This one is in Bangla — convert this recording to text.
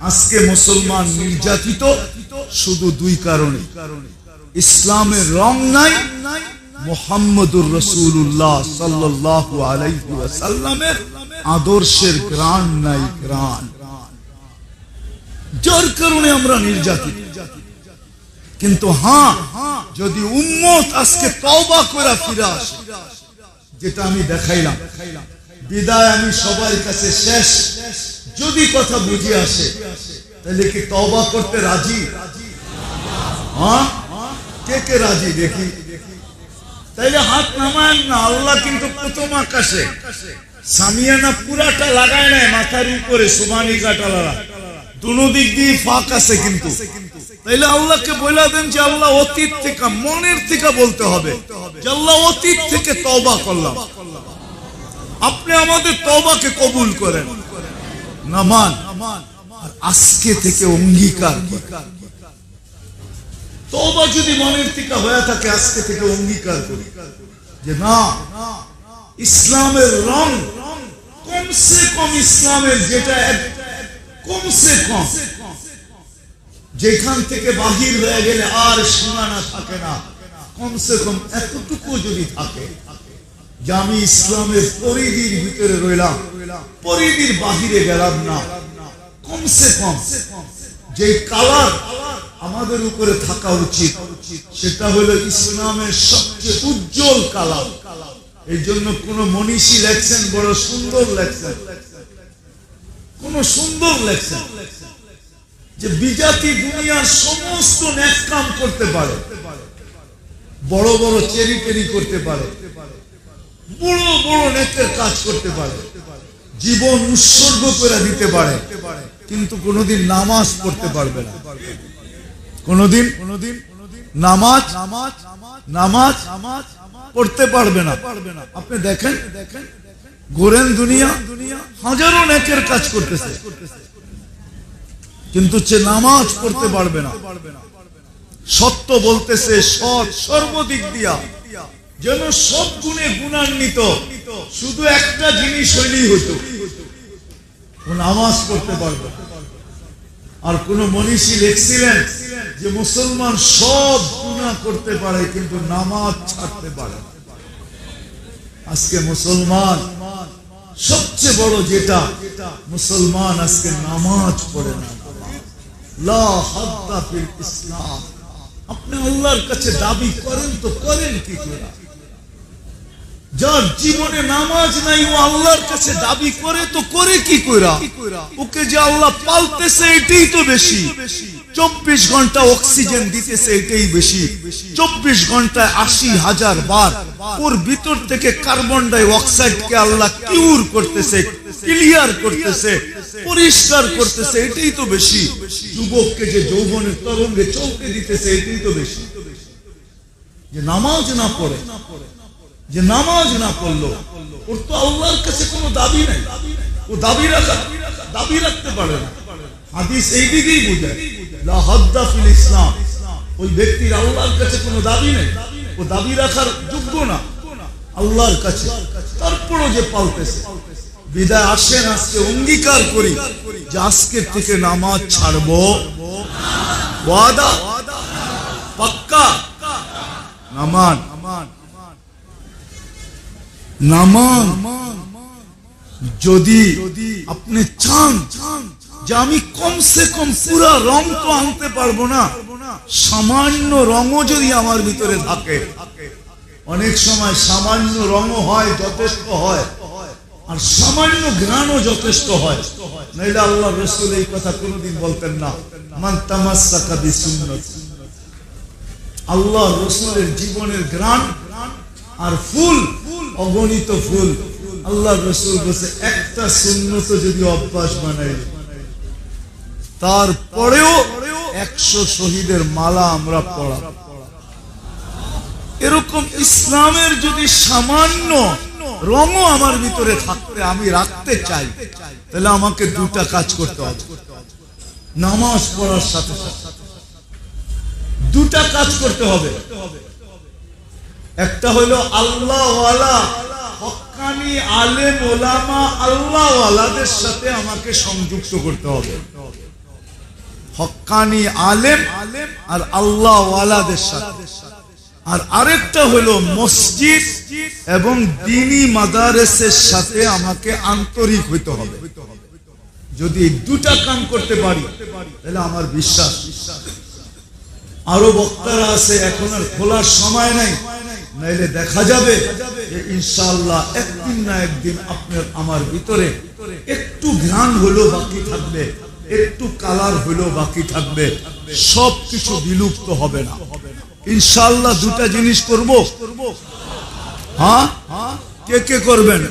আজকে মুসলমান নির্যাতিত শুধু দুই কারণে, ইসলামের রং নাই, মুহাম্মদুর রাসূলুল্লাহ সাল্লাল্লাহু আলাইহি ওয়াসাল্লামের আদর্শের গ্রাণ নাই, গ্রাণ, যার কারণে আমরা নির্যাতিত। কিন্তু হ্যাঁ, যদি উম্মত আজকে তওবা করে ফিরে আসে, যেটা আমি দেখাইলাম বিদায়, আমি সবার কাছে শেষ, যদি কথা বুঝে আসে তাহলে কি তওবা করতে রাজি? হ্যাঁ, কে কে রাজি দেখি? তাইলে হাত নামান না। আল্লাহ কিন্তু প্রথম আকাশে সামিয়ানা পুরাটা লাগায় নাই, মাথার উপরে সুবহানি কাটালারা দুনো দিক দিয়ে ফাঁক আছে। কিন্তু তাইলে আল্লাহকে বলে দেন যে আল্লাহ অতীত থেকে, মনের থেকে বলতে হবে যে আল্লাহ অতীত থেকে তওবা করলাম, আপনি আমাদের তওবাকে কবুল করেন। নামান আজকে থেকে অঙ্গীকার, তওবা যদি মনের থেকে হয়ে থাকে, আজকে থেকে অঙ্গীকার করি যে না, ইসলামের রং কমসে কম, ইসলামের যেটা কমসে কম, যেখান থেকে বাহির হয়ে গেলে আর সীমানা থাকে না, কমসে কম এতটুকু যদি থাকে যে আমি ইসলামের পরিধির ভিতরে রইলাম, পরিধির বাহিরে গেলাম না, কমসে কম যে কালার আমাদের উপরে থাকা উচিত সেটা হলো ইসলামের সবচেয়ে উজ্জ্বল কালার। এই জন্য কোন মনীষী লেখছেন, বড় সুন্দর লেখছেন, কোন সুন্দর লেখছেন যে বিজাতি দুনিয়ার সমস্ত নেক কাম করতে পারে, বড় বড় চেরি করতে পারে, বড় বড় নেকের কাজ করতে পারে, জীবন উৎসর্গ করে দিতে পারে, কিন্তু কোনোদিন নামাজ পড়তে পারবে না, কোনোদিন নামাজ পড়তে পারবে না। আপনি দেখেন, ঘোরেন দুনিয়া, হাজারো নেকের কাজ করতেছে, কিন্তু সে নামাজ পড়তে পারবে না। সত্য বলতেছে, সৎ সর্বদিক দিয়া যেন সব গুণে গুণান্বিত, শুধু একটা জিনিস হইলেই হতো, নামাজ পড়তে পারবে। আর কোন মনীষী লিখছিলেন যে মুসলমান সব গুনাহ করতে পারে কিন্তু নামাজ ছাড়তে পারে। আজকে মুসলমান সবচেয়ে বড় যেটা, মুসলমান আজকে নামাজ পড়ে না। লা হাদ্দা ফিল ইসলাম। আপনি আল্লাহর কাছে দাবি করেন তো করেন কি করে? যার জীবনে নামাজ নাই ও আল্লাহর কাছে দাবি করে তো করে কি কইরা? ওকে যে আল্লাহ পালতেছে এটাই তো বেশি। 24 ঘন্টা অক্সিজেন দিতেছে এটাই বেশি। 24 ঘন্টায় 80,000 বার ওর ভিতর থেকে কার্বন ডাই অক্সাইডকে আল্লাহ কিউর করতেছে, ক্লিয়ার করতেছে, পরিষ্কার করতেছে, এটাই তো বেশি। যুবককে যে যৌবনের তরঙ্গে চলতে দিতেছে এটাই তো বেশি। যে নামাজ না পড়ে, যে নামাজ না পড়লো, ওর তো আল্লাহর কাছে কোনো দাবি নাই। ও দাবি রাখতে পারে না। হাদিস এই দিকেই বোঝায়, লা হাদ্দা ফিল ইসলাম। ওই ব্যক্তির আল্লাহর কাছে কোনো দাবি নেই, ও দাবি রাখার যোগ্য না আল্লাহর কাছে, তারপরও যে পালতেছে। বিদায় আসেন আজকে অঙ্গীকার করি যে আজকের থেকে নামাজ ছাড়বো। ওয়াদা পাক্কা। নামান যদি আপনি চান যে আমি কমসে কম পুরা রং তো আনতে পারবো না, সামান্য রঙও যদি আমার ভিতরে থাকে, অনেক সময় সামান্য রঙও হয়, যথেষ্ট হয়, আর সামান্য ঘ্রাণও যথেষ্ট হয়। নইলে আল্লাহ রাসূল এই কথা কোনোদিন বলতেন না, মান তামাসসাকা বিসুন্নতি। আল্লাহ রাসূলের জীবনের ঘ্রাণ আর ফুল, অগণিত ফুল। আল্লাহ রাসূল বলেছে একটা সুন্নত যদি অভ্যাস বানাই, তারপরেও 100 শহীদের মালা আমরা পড়া। এরকম ইসলামের যদি সামান্য রঙও আমার ভিতরে থাকতে আমি রাখতে চাই, তাহলে আমাকে দুটা কাজ করতে হবে। নামাজ পড়ার সাথে সাথে দুটা কাজ করতে হবে। একটা হলো আল্লাহওয়ালা হক্কানি আলেম ওলামা আল্লাহওয়ালাদের সাথে আমাকে সংযুক্ত করতে হবে। হক্কানি আলেম আর আল্লাহ ওয়ালাদের সাথে। আর আরেকটা হলো মসজিদ এবং দ্বীনি মাদারেসের সাথে আমাকে আন্তরিক হইতে হবে। যদি দুটা কাম করতে পারি তাহলে আমার বিশ্বাস। আরো বক্তারা আছে, এখন আর খোলার সময় নাই, নাইলে দেখা যাবে যে ইনশাআল্লাহ একদিন না একদিন আপনার আমার ভিতরে একটু জ্ঞান হলো বাকি থাকবে, একটু কালার হলো বাকি থাকবে, সব কিছু বিলুপ্ত হবে না ইনশাআল্লাহ। দুটা জিনিস করব। হ্যাঁ, কে কে করবেন?